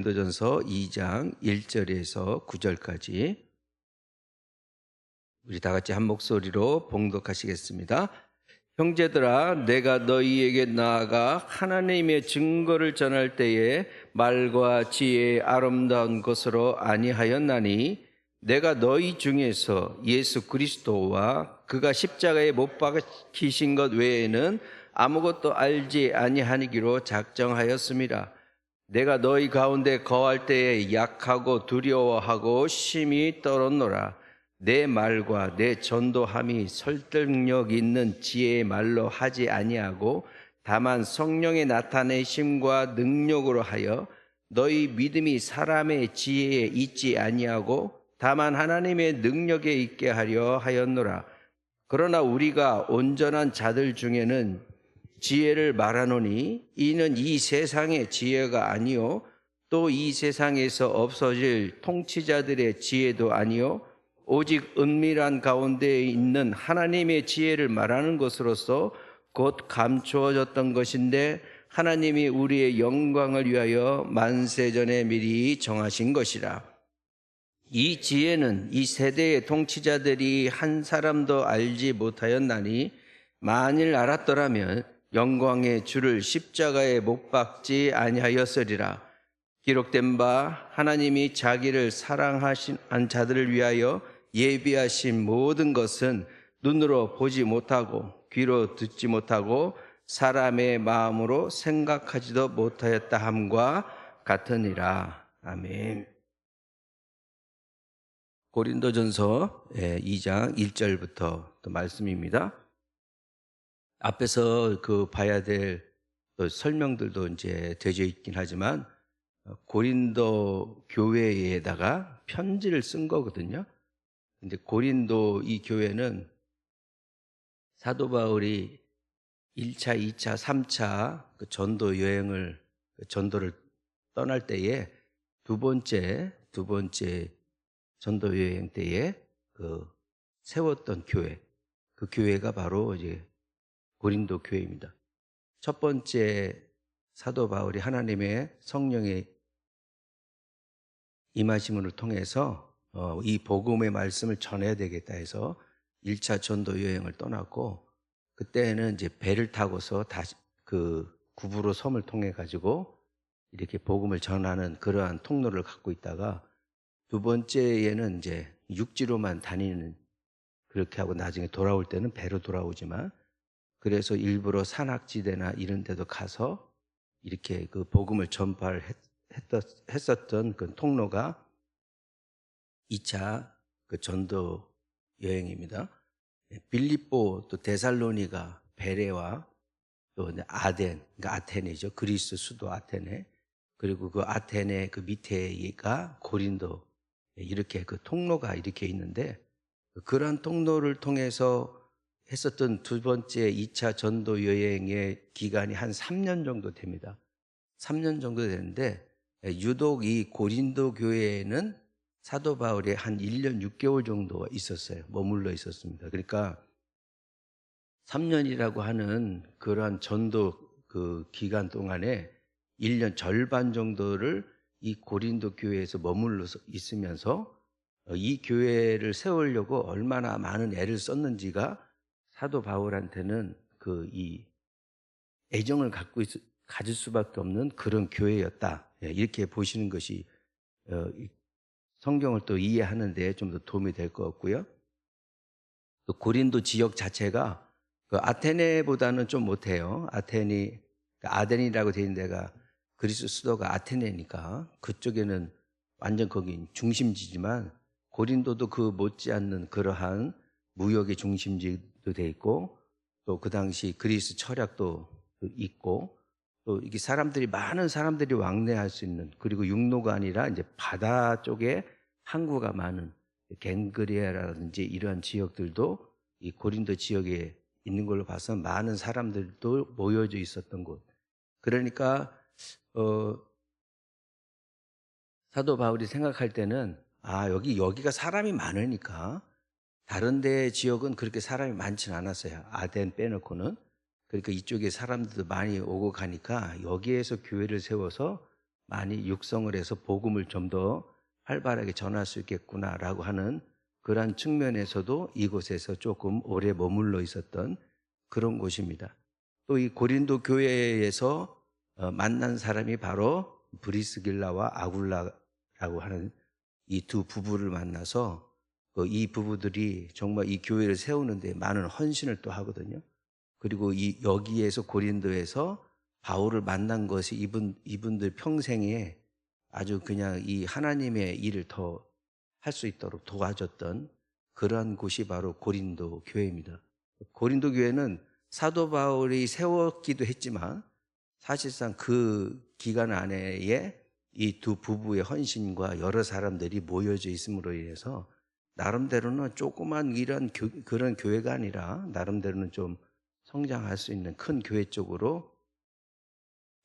고린도전서 2장 1절에서 9절까지 우리 다 같이 한 목소리로 봉독하시겠습니다. 형제들아, 내가 너희에게 나아가 하나님의 증거를 전할 때에 말과 지혜의 아름다운 것으로 아니하였나니 내가 너희 중에서 예수 그리스도와 그가 십자가에 못 박히신 것 외에는 아무것도 알지 아니하기로 작정하였습니다. 내가 너희 가운데 거할 때에 약하고 두려워하고 심히 떨었노라. 내 말과 내 전도함이 설득력 있는 지혜의 말로 하지 아니하고 다만 성령의 나타내심과 능력으로 하여 너희 믿음이 사람의 지혜에 있지 아니하고 다만 하나님의 능력에 있게 하려 하였노라. 그러나 우리가 온전한 자들 중에는 지혜를 말하노니 이는 이 세상의 지혜가 아니요 또 이 세상에서 없어질 통치자들의 지혜도 아니요 오직 은밀한 가운데 있는 하나님의 지혜를 말하는 것으로서 곧 감추어졌던 것인데 하나님이 우리의 영광을 위하여 만세전에 미리 정하신 것이라. 이 지혜는 이 세대의 통치자들이 한 사람도 알지 못하였나니 만일 알았더라면 영광의 주를 십자가에 못 박지 아니하였으리라. 기록된 바 하나님이 자기를 사랑하신 자들을 위하여 예비하신 모든 것은 눈으로 보지 못하고 귀로 듣지 못하고 사람의 마음으로 생각하지도 못하였다 함과 같으니라. 아멘. 고린도전서 2장 1절부터 또 말씀입니다. 앞에서 봐야 될 설명들도 이제 되어 있긴 하지만 고린도 교회에다가 편지를 쓴 거거든요. 근데 고린도 이 교회는 사도 바울이 1차, 2차, 3차 전도 여행을 전도를 떠날 때에 두 번째 전도 여행 때에 세웠던 교회, 그 교회가 바로 이제 고린도 교회입니다. 첫 번째 사도 바울이 하나님의 성령의 임하심을 통해서 이 복음의 말씀을 전해야 되겠다 해서 1차 전도 여행을 떠났고, 그때는 이제 배를 타고서 다시 구부로 섬을 통해 가지고 이렇게 복음을 전하는 그러한 통로를 갖고 있다가, 두 번째에는 이제 육지로만 다니는, 그렇게 하고 나중에 돌아올 때는 배로 돌아오지만, 그래서 일부러 산악지대나 이런 데도 가서 이렇게 그 복음을 전파를 했었던 그 통로가 2차 전도 여행입니다. 빌립보, 또 데살로니가, 베레와, 또 아덴, 그러니까 아테네죠. 그리스 수도 아테네. 그리고 그 아테네 그 밑에가 고린도, 이렇게 그 통로가 이렇게 있는데, 그러한 통로를 통해서 했었던 두 번째 2차 전도 여행의 기간이 한 3년 정도 됩니다. 3년 정도 되는데, 유독 이 고린도 교회에는 사도 바울이 한 1년 6개월 정도 있었어요. 머물러 있었습니다. 그러니까 3년이라고 하는 그러한 전도 그 기간 동안에 1년 절반 정도를 이 고린도 교회에서 머물러 있으면서 이 교회를 세우려고 얼마나 많은 애를 썼는지가 사도 바울한테는 이 애정을 가질 수밖에 없는 그런 교회였다. 이렇게 보시는 것이 성경을 또 이해하는 데 좀 더 도움이 될 것 같고요. 또 고린도 지역 자체가 아테네보다는 좀 못해요. 아덴이라고 되어 있는 데가 그리스 수도가 아테네니까 그쪽에는 완전 거기 중심지지만, 고린도도 그 못지않는 그러한 무역의 중심지도 돼 있고, 또 그 당시 그리스 철학도 있고, 또 이게 많은 사람들이 왕래할 수 있는, 그리고 육로가 아니라 이제 바다 쪽에 항구가 많은 갱그리아라든지 이러한 지역들도 이 고린도 지역에 있는 걸로 봐서 많은 사람들도 모여져 있었던 곳. 그러니까 사도 바울이 생각할 때는 여기가 사람이 많으니까, 다른 데 지역은 그렇게 사람이 많지는 않았어요. 아덴 빼놓고는. 그러니까 이쪽에 사람들도 많이 오고 가니까 여기에서 교회를 세워서 많이 육성을 해서 복음을 좀 더 활발하게 전할 수 있겠구나라고 하는 그러한 측면에서도 이곳에서 조금 오래 머물러 있었던 그런 곳입니다. 또 이 고린도 교회에서 만난 사람이 바로 브리스길라와 아굴라라고 하는 이 두 부부를 만나서 이 부부들이 정말 이 교회를 세우는데 많은 헌신을 또 하거든요. 그리고 이 여기에서 고린도에서 바울을 만난 것이 이분들 평생에 아주 그냥 이 하나님의 일을 더 할 수 있도록 도와줬던 그러한 곳이 바로 고린도 교회입니다. 고린도 교회는 사도 바울이 세웠기도 했지만 사실상 그 기간 안에 이 두 부부의 헌신과 여러 사람들이 모여져 있음으로 인해서 나름대로는 조그만 이런 그런 교회가 아니라 나름대로는 좀 성장할 수 있는 큰 교회 쪽으로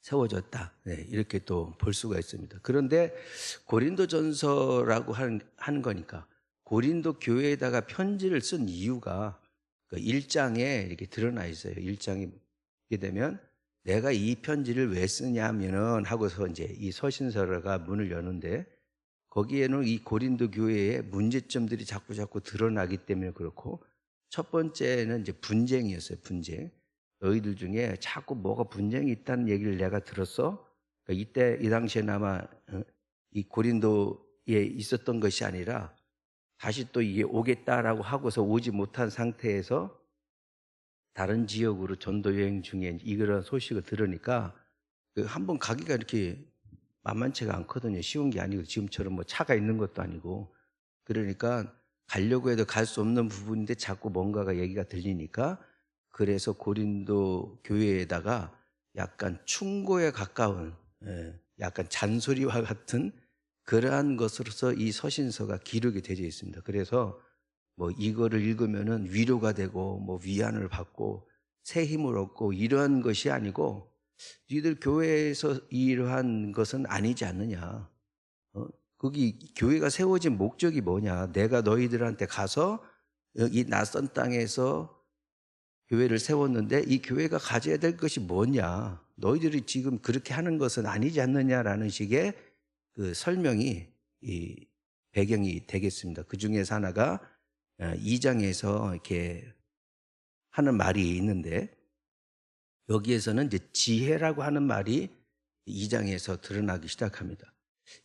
세워졌다. 네, 이렇게 또 볼 수가 있습니다. 그런데 고린도전서라고 하는 거니까 고린도 교회에다가 편지를 쓴 이유가 그 1장에 이렇게 드러나 있어요. 1장이 이렇게 되면 내가 이 편지를 왜 쓰냐면은 하고서 이제 이 서신서가 문을 여는데 거기에는 이 고린도 교회의 문제점들이 자꾸 드러나기 때문에 그렇고 첫 번째는 이제 분쟁이었어요. 분쟁. 너희들 중에 자꾸 뭐가 분쟁이 있다는 얘기를 내가 들었어. 그러니까 이때 이 당시에는 아마 이 고린도에 있었던 것이 아니라 다시 또 이게 오겠다라고 하고서 오지 못한 상태에서 다른 지역으로 전도 여행 중에 이런 소식을 들으니까 한번 가기가 이렇게 만만치가 않거든요. 쉬운 게 아니고 지금처럼 뭐 차가 있는 것도 아니고 그러니까 가려고 해도 갈 수 없는 부분인데 자꾸 뭔가가 얘기가 들리니까 그래서 고린도 교회에다가 약간 충고에 가까운 약간 잔소리와 같은 그러한 것으로서 이 서신서가 기록이 되어 있습니다. 그래서 뭐 이거를 읽으면은 위로가 되고 뭐 위안을 받고 새 힘을 얻고 이러한 것이 아니고 니들 교회에서 이러한 것은 아니지 않느냐. 거기 교회가 세워진 목적이 뭐냐. 내가 너희들한테 가서 이 낯선 땅에서 교회를 세웠는데 이 교회가 가져야 될 것이 뭐냐. 너희들이 지금 그렇게 하는 것은 아니지 않느냐라는 식의 그 설명이 이 배경이 되겠습니다. 그 중에서 하나가 2장에서 이렇게 하는 말이 있는데 여기에서는 이제 지혜라고 하는 말이 2장에서 드러나기 시작합니다.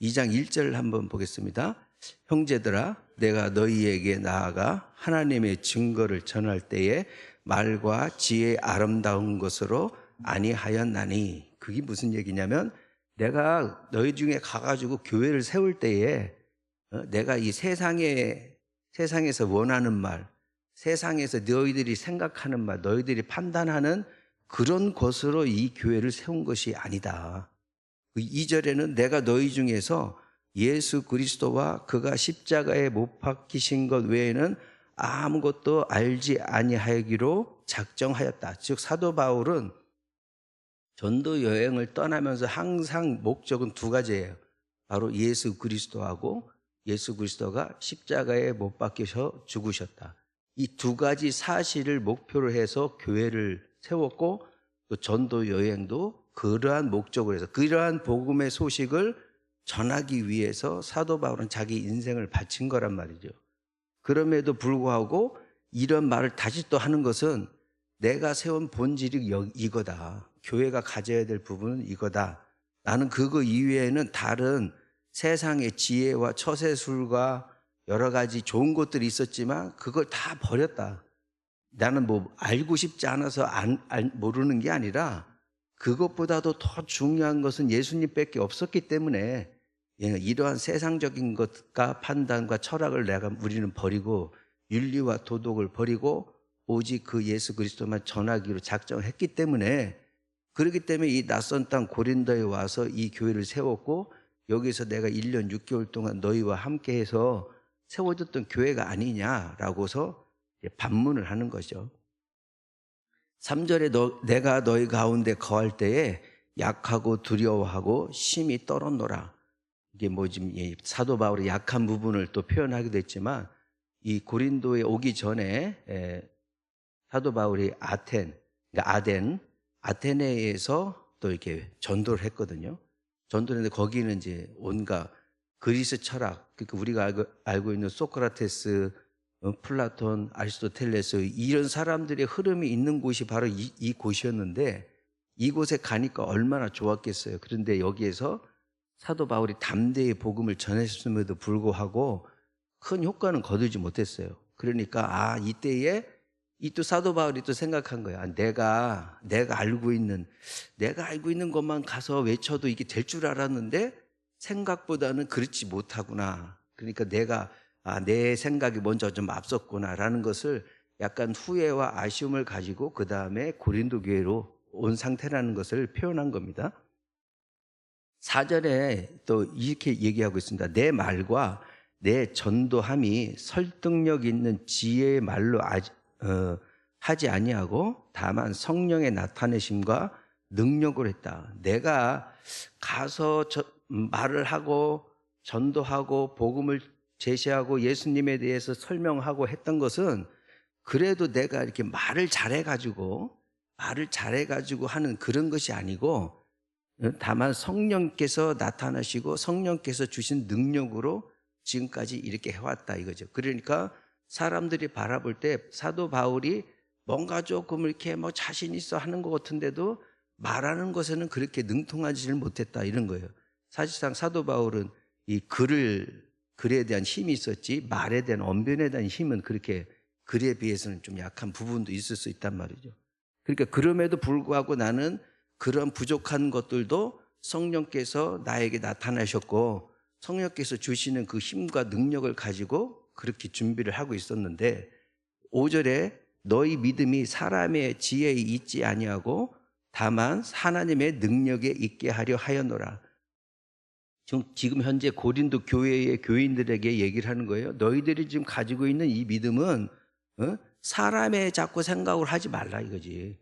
2장 1절 한번 보겠습니다. 형제들아, 내가 너희에게 나아가 하나님의 증거를 전할 때에 말과 지혜의 아름다운 것으로 아니하였나니. 그게 무슨 얘기냐면 내가 너희 중에 가가지고 교회를 세울 때에 내가 이 세상에서 원하는 말, 세상에서 너희들이 생각하는 말, 너희들이 판단하는 그런 것으로 이 교회를 세운 것이 아니다. 2절에는 내가 너희 중에서 예수 그리스도와 그가 십자가에 못 박히신 것 외에는 아무것도 알지 아니하기로 작정하였다. 즉 사도 바울은 전도 여행을 떠나면서 항상 목적은 두 가지예요. 바로 예수 그리스도하고 예수 그리스도가 십자가에 못 박히셔 죽으셨다. 이 두 가지 사실을 목표로 해서 교회를 세웠고 또 전도 여행도 그러한 목적으로 해서 그러한 복음의 소식을 전하기 위해서 사도 바울은 자기 인생을 바친 거란 말이죠. 그럼에도 불구하고 이런 말을 다시 또 하는 것은 내가 세운 본질이 이거다. 교회가 가져야 될 부분은 이거다. 나는 그거 이외에는 다른 세상의 지혜와 처세술과 여러 가지 좋은 것들이 있었지만 그걸 다 버렸다. 나는 뭐 알고 싶지 않아서 모르는 게 아니라 그것보다도 더 중요한 것은 예수님밖에 없었기 때문에 이러한 세상적인 것과 판단과 철학을 우리는 버리고 윤리와 도덕을 버리고 오직 그 예수 그리스도만 전하기로 작정했기 때문에 그렇기 때문에 이 낯선 땅 고린도에 와서 이 교회를 세웠고 여기서 내가 1년 6개월 동안 너희와 함께해서 세워졌던 교회가 아니냐라고서 반문을 하는 거죠. 3절에 내가 너희 가운데 거할 때에 약하고 두려워하고 심히 떨었노라. 이게 뭐 지금 사도 바울의 약한 부분을 또 표현하기도 했지만 이 고린도에 오기 전에 사도 바울이 아테네에서 또 이렇게 전도를 했거든요. 전도했는데 거기는 이제 온갖 그리스 철학, 그러니까 우리가 알고 있는 소크라테스, 플라톤, 아리스토텔레스 이런 사람들의 흐름이 있는 곳이 바로 이 곳이었는데 이곳에 가니까 얼마나 좋았겠어요. 그런데 여기에서 사도 바울이 담대히 복음을 전했음에도 불구하고 큰 효과는 거두지 못했어요. 그러니까 이때에 이 또 사도 바울이 또 생각한 거야. 내가 알고 있는 것만 가서 외쳐도 이게 될 줄 알았는데 생각보다는 그렇지 못하구나. 그러니까 내 생각이 먼저 좀 앞섰구나라는 것을 약간 후회와 아쉬움을 가지고 그 다음에 고린도 교회로 온 상태라는 것을 표현한 겁니다. 4절에 또 이렇게 얘기하고 있습니다. 내 말과 내 전도함이 설득력 있는 지혜의 말로 하지 아니하고 다만 성령의 나타내심과 능력으로 했다. 내가 가서 말을 하고 전도하고 복음을 제시하고 예수님에 대해서 설명하고 했던 것은 그래도 내가 이렇게 말을 잘해가지고 하는 그런 것이 아니고 다만 성령께서 나타나시고 성령께서 주신 능력으로 지금까지 이렇게 해왔다 이거죠. 그러니까 사람들이 바라볼 때 사도 바울이 뭔가 조금 이렇게 뭐 자신 있어 하는 것 같은데도 말하는 것에는 그렇게 능통하지를 못했다 이런 거예요. 사실상 사도 바울은 이 글에 대한 힘이 있었지 말에 대한 언변에 대한 힘은 그렇게 글에 비해서는 좀 약한 부분도 있을 수 있단 말이죠. 그러니까 그럼에도 불구하고 나는 그런 부족한 것들도 성령께서 나에게 나타나셨고 성령께서 주시는 그 힘과 능력을 가지고 그렇게 준비를 하고 있었는데 5절에 너희 믿음이 사람의 지혜에 있지 아니하고 다만 하나님의 능력에 있게 하려 하였노라. 지금 현재 고린도 교회의 교인들에게 얘기를 하는 거예요. 너희들이 지금 가지고 있는 이 믿음은 사람의 자꾸 생각을 하지 말라 이거지.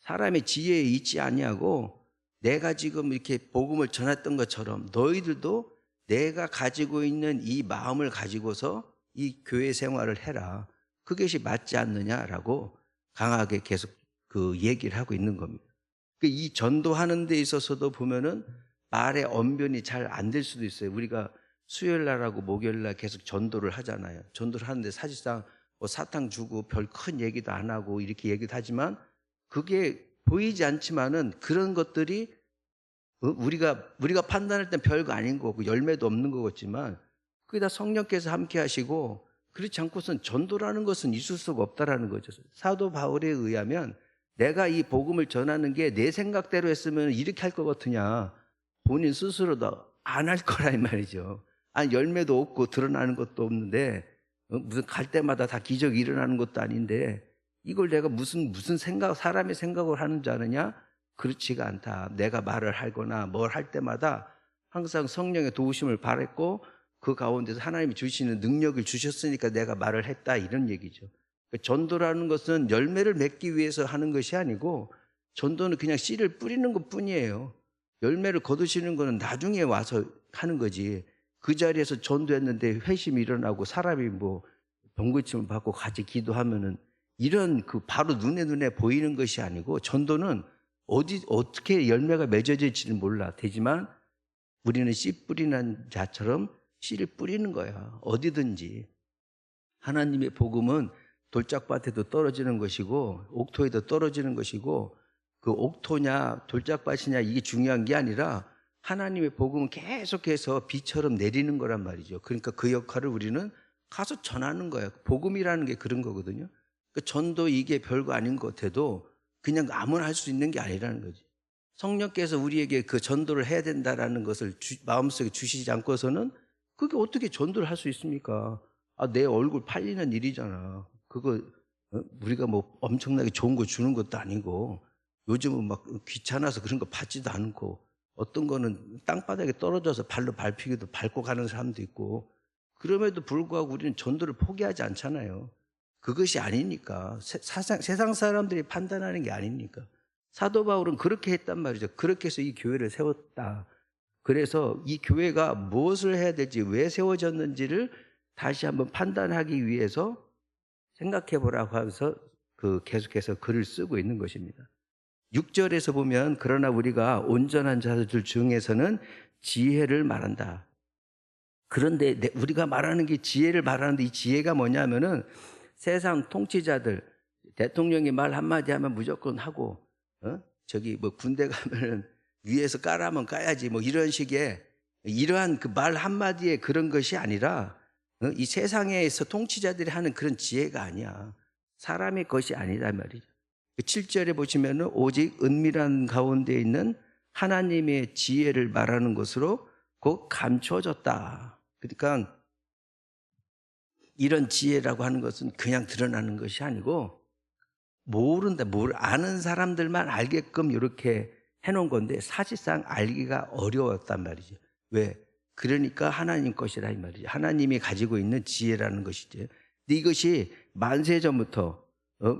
사람의 지혜에 있지 아니하고 내가 지금 이렇게 복음을 전했던 것처럼 너희들도 내가 가지고 있는 이 마음을 가지고서 이 교회 생활을 해라. 그것이 맞지 않느냐라고 강하게 계속 그 얘기를 하고 있는 겁니다. 이 전도하는 데 있어서도 보면은 말의 언변이 잘 안 될 수도 있어요. 우리가 수요일 날하고 목요일 날 계속 전도를 하잖아요. 전도를 하는데 사실상 뭐 사탕 주고 별 큰 얘기도 안 하고 이렇게 얘기도 하지만 그게 보이지 않지만은 그런 것들이 우리가 판단할 땐 별거 아닌 거고 열매도 없는 거겠지만 그게 다 성령께서 함께 하시고 그렇지 않고선 전도라는 것은 있을 수가 없다라는 거죠. 사도 바울에 의하면 내가 이 복음을 전하는 게 내 생각대로 했으면 이렇게 할 것 같으냐 본인 스스로도 안 할 거라 이 말이죠. 아니 열매도 없고 드러나는 것도 없는데 무슨 갈 때마다 다 기적이 일어나는 것도 아닌데 이걸 내가 무슨 생각 사람의 생각을 하는 줄 아느냐? 그렇지가 않다. 내가 말을 하거나 뭘 할 때마다 항상 성령의 도우심을 바랬고 그 가운데서 하나님이 주시는 능력을 주셨으니까 내가 말을 했다 이런 얘기죠. 전도라는 것은 열매를 맺기 위해서 하는 것이 아니고 전도는 그냥 씨를 뿌리는 것뿐이에요. 열매를 거두시는 것은 나중에 와서 하는 거지. 그 자리에서 전도했는데 회심이 일어나고 사람이 뭐 병고침을 받고 같이 기도하면은 이런 그 바로 눈에 보이는 것이 아니고 전도는 어떻게 열매가 맺어질지는 몰라. 되지만 우리는 씨 뿌리는 자처럼 씨를 뿌리는 거야. 어디든지. 하나님의 복음은 돌짝밭에도 떨어지는 것이고 옥토에도 떨어지는 것이고 그 옥토냐 돌짝밭이냐 이게 중요한 게 아니라 하나님의 복음은 계속해서 비처럼 내리는 거란 말이죠. 그러니까 그 역할을 우리는 가서 전하는 거야. 복음이라는 게 그런 거거든요. 그 전도 이게 별거 아닌 것 같아도 그냥 아무나 할 수 있는 게 아니라는 거지. 성령께서 우리에게 그 전도를 해야 된다라는 것을 마음속에 주시지 않고서는 그게 어떻게 전도를 할 수 있습니까? 내 얼굴 팔리는 일이잖아. 그거 우리가 뭐 엄청나게 좋은 거 주는 것도 아니고 요즘은 막 귀찮아서 그런 거 받지도 않고 어떤 거는 땅바닥에 떨어져서 발로 밟히기도 밟고 가는 사람도 있고 그럼에도 불구하고 우리는 전도를 포기하지 않잖아요. 그것이 아니니까 세상 사람들이 판단하는 게 아니니까 사도 바울은 그렇게 했단 말이죠. 그렇게 해서 이 교회를 세웠다. 그래서 이 교회가 무엇을 해야 될지 왜 세워졌는지를 다시 한번 판단하기 위해서 생각해 보라고 하면서 계속해서 글을 쓰고 있는 것입니다. 6절에서 보면 그러나 우리가 온전한 자들 중에서는 지혜를 말한다. 그런데 우리가 말하는 게 지혜를 말하는데 이 지혜가 뭐냐면은 세상 통치자들, 대통령이 말 한마디 하면 무조건 하고, 저기 뭐 군대 가면은 위에서 까라면 까야지 뭐 이런 식의 이러한 그 말 한마디에 그런 것이 아니라 이 세상에서 통치자들이 하는 그런 지혜가 아니야. 사람의 것이 아니다 말이죠. 7절에 보시면은 오직 은밀한 가운데 있는 하나님의 지혜를 말하는 것으로 곧 감춰졌다. 그러니까 이런 지혜라고 하는 것은 그냥 드러나는 것이 아니고 모른다, 뭘 아는 사람들만 알게끔 이렇게 해놓은 건데 사실상 알기가 어려웠단 말이죠. 왜? 그러니까 하나님 것이라 이 말이죠. 하나님이 가지고 있는 지혜라는 것이죠. 근데 이것이 만세전부터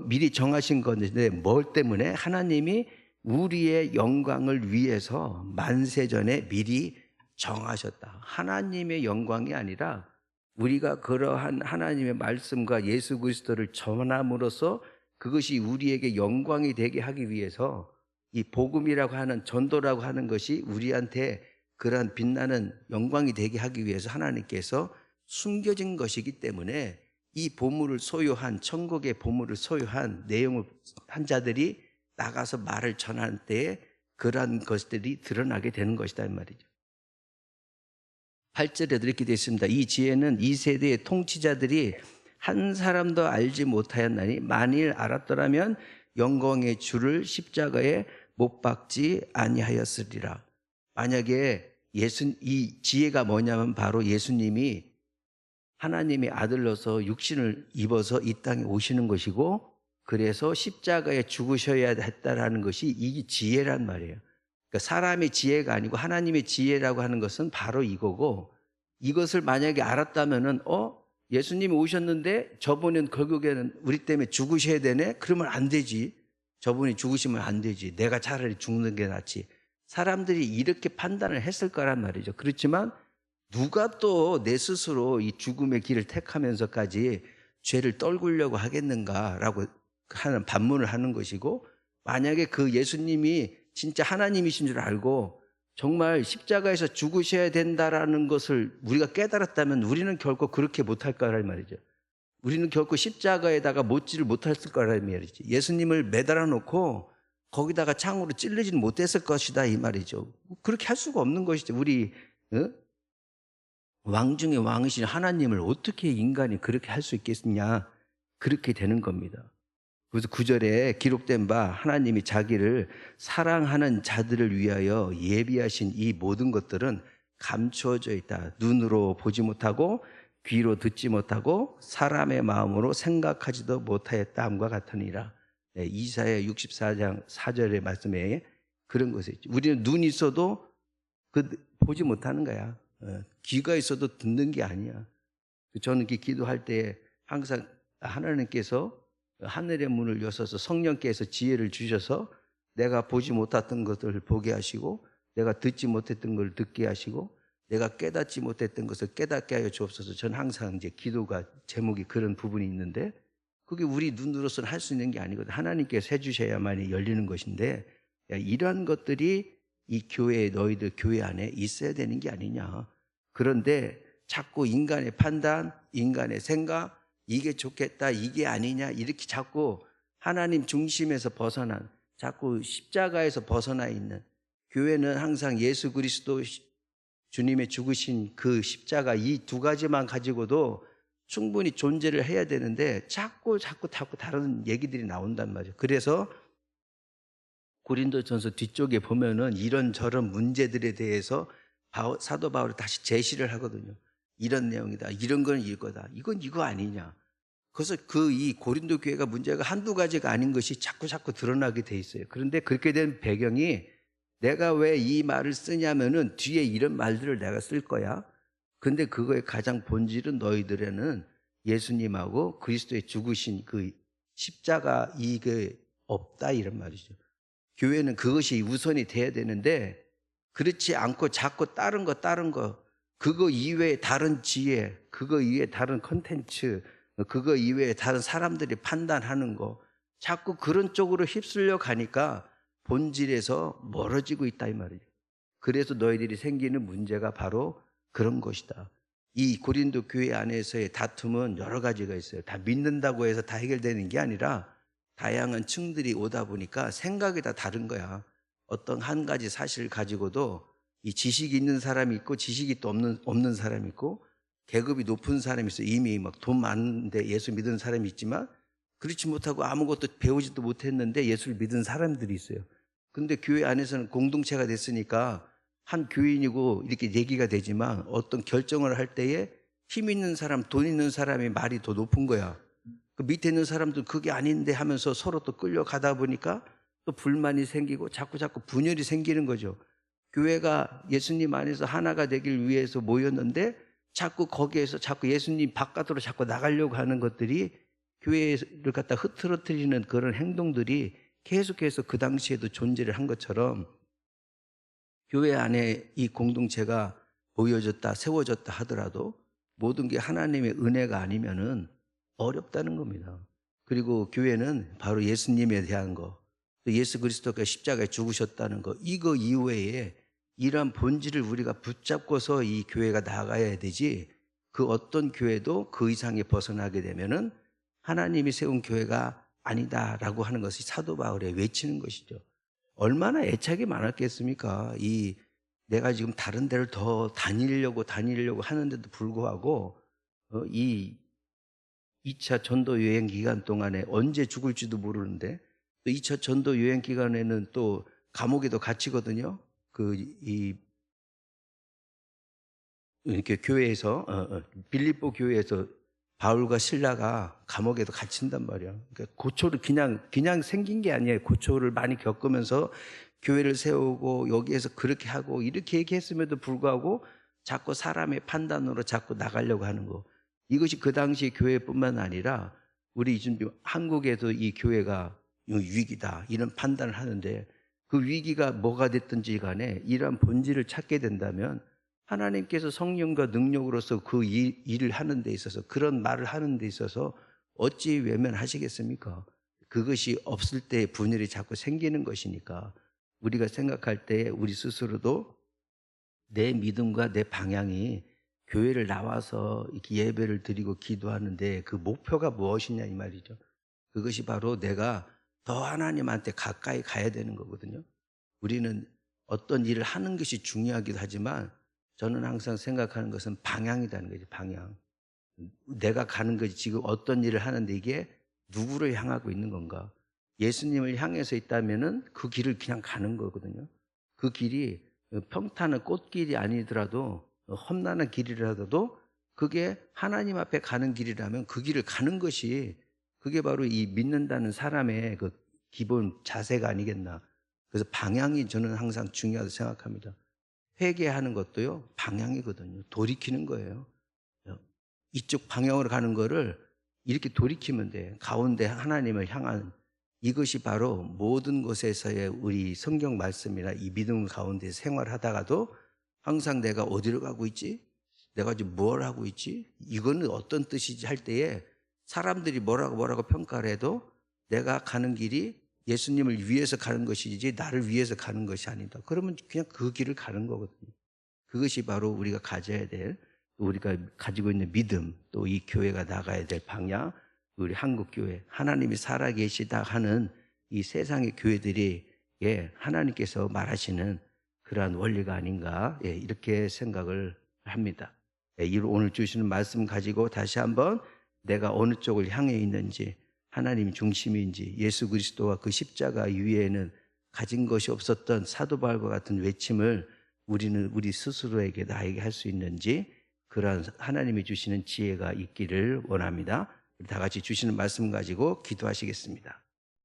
미리 정하신 건데 뭘 때문에? 하나님이 우리의 영광을 위해서 만세전에 미리 정하셨다. 하나님의 영광이 아니라 우리가 그러한 하나님의 말씀과 예수 그리스도를 전함으로써 그것이 우리에게 영광이 되게 하기 위해서 이 복음이라고 하는 전도라고 하는 것이 우리한테 그러한 빛나는 영광이 되게 하기 위해서 하나님께서 숨겨진 것이기 때문에 이 보물을 소유한 천국의 보물을 소유한 내용을 한 자들이 나가서 말을 전할 때에 그러한 것들이 드러나게 되는 것이다 이 말이죠. 8절에도 이렇게 되어 있습니다. 이 지혜는 이 세대의 통치자들이 한 사람도 알지 못하였나니 만일 알았더라면 영광의 주를 십자가에 못 박지 아니하였으리라. 만약에 이 지혜가 뭐냐면 바로 예수님이 하나님의 아들로서 육신을 입어서 이 땅에 오시는 것이고 그래서 십자가에 죽으셔야 했다라는 것이 이 지혜란 말이에요. 그러니까 사람의 지혜가 아니고 하나님의 지혜라고 하는 것은 바로 이거고 이것을 만약에 알았다면은 예수님이 오셨는데 저분은 결국에는 우리 때문에 죽으셔야 되네? 그러면 안 되지. 저분이 죽으시면 안 되지. 내가 차라리 죽는 게 낫지. 사람들이 이렇게 판단을 했을 거란 말이죠. 그렇지만 누가 또 내 스스로 이 죽음의 길을 택하면서까지 죄를 떨구려고 하겠는가라고 하는 반문을 하는 것이고 만약에 그 예수님이 진짜 하나님이신 줄 알고 정말 십자가에서 죽으셔야 된다라는 것을 우리가 깨달았다면 우리는 결코 그렇게 못할 거란 말이죠. 우리는 결코 십자가에다가 못지를 못했을 거란 말이지. 예수님을 매달아 놓고 거기다가 창으로 찔르지는 못했을 것이다 이 말이죠. 그렇게 할 수가 없는 것이죠. 우리 왕 중에 왕이신 하나님을 어떻게 인간이 그렇게 할 수 있겠느냐. 그렇게 되는 겁니다. 그래서 9절에 기록된 바 하나님이 자기를 사랑하는 자들을 위하여 예비하신 이 모든 것들은 감추어져 있다. 눈으로 보지 못하고 귀로 듣지 못하고 사람의 마음으로 생각하지도 못하였다 함과 같으니라. 이사야 64장 4절의 말씀에 그런 것이 있죠. 우리는 눈이 있어도 보지 못하는 거야. 귀가 있어도 듣는 게 아니야. 저는 기도할 때 항상 하나님께서 하늘의 문을 여셔서 성령께서 지혜를 주셔서 내가 보지 못했던 것들을 보게 하시고 내가 듣지 못했던 걸 듣게 하시고 내가 깨닫지 못했던 것을 깨닫게 하여 주옵소서. 저는 항상 이제 기도가 제목이 그런 부분이 있는데 그게 우리 눈으로서는 할 수 있는 게 아니거든. 하나님께서 해주셔야만이 열리는 것인데 이러한 것들이 이 교회에 너희들 교회 안에 있어야 되는 게 아니냐. 그런데 자꾸 인간의 판단, 인간의 생각 이게 좋겠다, 이게 아니냐 이렇게 자꾸 하나님 중심에서 벗어난 자꾸 십자가에서 벗어나 있는 교회는 항상 예수 그리스도 주님의 죽으신 그 십자가 이 두 가지만 가지고도 충분히 존재를 해야 되는데 자꾸 다른 얘기들이 나온단 말이에요. 그래서 고린도전서 뒤쪽에 보면은 이런저런 문제들에 대해서 사도 바울이 다시 제시를 하거든요. 이런 내용이다. 이런 건 이거다. 이건 이거 아니냐. 그래서 이 고린도 교회가 문제가 한두 가지가 아닌 것이 자꾸 드러나게 돼 있어요. 그런데 그렇게 된 배경이 내가 왜 이 말을 쓰냐면은 뒤에 이런 말들을 내가 쓸 거야. 근데 그거의 가장 본질은 너희들에는 예수님하고 그리스도의 죽으신 그 십자가 이게 없다 이런 말이죠. 교회는 그것이 우선이 돼야 되는데 그렇지 않고 자꾸 다른 거 그거 이외에 다른 지혜, 그거 이외에 다른 컨텐츠, 그거 이외에 다른 사람들이 판단하는 거 자꾸 그런 쪽으로 휩쓸려 가니까 본질에서 멀어지고 있다 이 말이죠. 그래서 너희들이 생기는 문제가 바로 그런 것이다. 이 고린도 교회 안에서의 다툼은 여러 가지가 있어요. 다 믿는다고 해서 다 해결되는 게 아니라 다양한 층들이 오다 보니까 생각이 다 다른 거야. 어떤 한 가지 사실을 가지고도 이 지식이 있는 사람이 있고 지식이 또 없는 사람이 있고, 계급이 높은 사람이 있어. 이미 막 돈 많은데 예수 믿은 사람이 있지만 그렇지 못하고 아무것도 배우지도 못했는데 예수를 믿은 사람들이 있어요. 근데 교회 안에서는 공동체가 됐으니까 한 교인이고 이렇게 얘기가 되지만 어떤 결정을 할 때에 힘 있는 사람, 돈 있는 사람의 말이 더 높은 거야. 그 밑에 있는 사람도 그게 아닌데 하면서 서로 또 끌려가다 보니까 또 불만이 생기고 자꾸 분열이 생기는 거죠. 교회가 예수님 안에서 하나가 되길 위해서 모였는데 자꾸 거기에서 자꾸 예수님 바깥으로 자꾸 나가려고 하는 것들이 교회를 갖다 흐트러뜨리는 그런 행동들이 계속해서 그 당시에도 존재를 한 것처럼, 교회 안에 이 공동체가 모여졌다 세워졌다 하더라도 모든 게 하나님의 은혜가 아니면은 어렵다는 겁니다. 그리고 교회는 바로 예수님에 대한 거, 또 예수 그리스도가 십자가에 죽으셨다는 거, 이거 이외에 이러한 본질을 우리가 붙잡고서 이 교회가 나가야 되지, 그 어떤 교회도 그 이상에 벗어나게 되면은 하나님이 세운 교회가 아니다라고 하는 것이 사도 바울의 외치는 것이죠. 얼마나 애착이 많았겠습니까? 내가 지금 다른 데를 더 다니려고 하는데도 불구하고 이 2차 전도 여행 기간 동안에 언제 죽을지도 모르는데, 또 2차 전도 여행 기간에는 또 감옥에도 갇히거든요. 이렇게 교회에서 빌립보 교회에서 바울과 실라가 감옥에도 갇힌단 말이야. 그러니까 고초를 그냥 생긴 게 아니에요. 고초를 많이 겪으면서 교회를 세우고 여기에서 그렇게 하고 이렇게 얘기했음에도 불구하고 자꾸 사람의 판단으로 자꾸 나가려고 하는 거. 이것이 그 당시 교회뿐만 아니라 우리 지금 한국에도 이 교회가 위기다 이런 판단을 하는데, 그 위기가 뭐가 됐든지 간에 이러한 본질을 찾게 된다면 하나님께서 성령과 능력으로서 그 일을 하는 데 있어서, 그런 말을 하는 데 있어서 어찌 외면하시겠습니까? 그것이 없을 때 분열이 자꾸 생기는 것이니까, 우리가 생각할 때 우리 스스로도 내 믿음과 내 방향이 교회를 나와서 이렇게 예배를 드리고 기도하는데 그 목표가 무엇이냐 이 말이죠. 그것이 바로 내가 더 하나님한테 가까이 가야 되는 거거든요. 우리는 어떤 일을 하는 것이 중요하기도 하지만 저는 항상 생각하는 것은 방향이라는 거죠. 방향. 내가 가는 것이 지금 어떤 일을 하는데 이게 누구를 향하고 있는 건가. 예수님을 향해서 있다면은 그 길을 그냥 가는 거거든요. 그 길이 평탄한 꽃길이 아니더라도 험난한 길이라도 그게 하나님 앞에 가는 길이라면 그 길을 가는 것이, 그게 바로 이 믿는다는 사람의 그 기본 자세가 아니겠나. 그래서 방향이 저는 항상 중요하다고 생각합니다. 회개하는 것도요, 방향이거든요. 돌이키는 거예요. 이쪽 방향으로 가는 거를 이렇게 돌이키면 돼. 가운데 하나님을 향한, 이것이 바로 모든 곳에서의 우리 성경 말씀이나 이 믿음 가운데 생활하다가도 항상 내가 어디로 가고 있지? 내가 지금 뭘 하고 있지? 이거는 어떤 뜻이지? 할 때에 사람들이 뭐라고 평가를 해도 내가 가는 길이 예수님을 위해서 가는 것이지 나를 위해서 가는 것이 아니다. 그러면 그냥 그 길을 가는 거거든요. 그것이 바로 우리가 가져야 될, 우리가 가지고 있는 믿음, 또 이 교회가 나가야 될 방향, 우리 한국교회, 하나님이 살아계시다 하는 이 세상의 교회들이 하나님께서 말하시는 그러한 원리가 아닌가, 이렇게 생각을 합니다. 오늘 주시는 말씀 가지고 다시 한번 내가 어느 쪽을 향해 있는지, 하나님 중심인지, 예수 그리스도와 그 십자가 위에는 가진 것이 없었던 사도 바울과 같은 외침을 우리는 우리 스스로에게 나에게 할 수 있는지, 그러한 하나님이 주시는 지혜가 있기를 원합니다. 다 같이 주시는 말씀 가지고 기도하시겠습니다.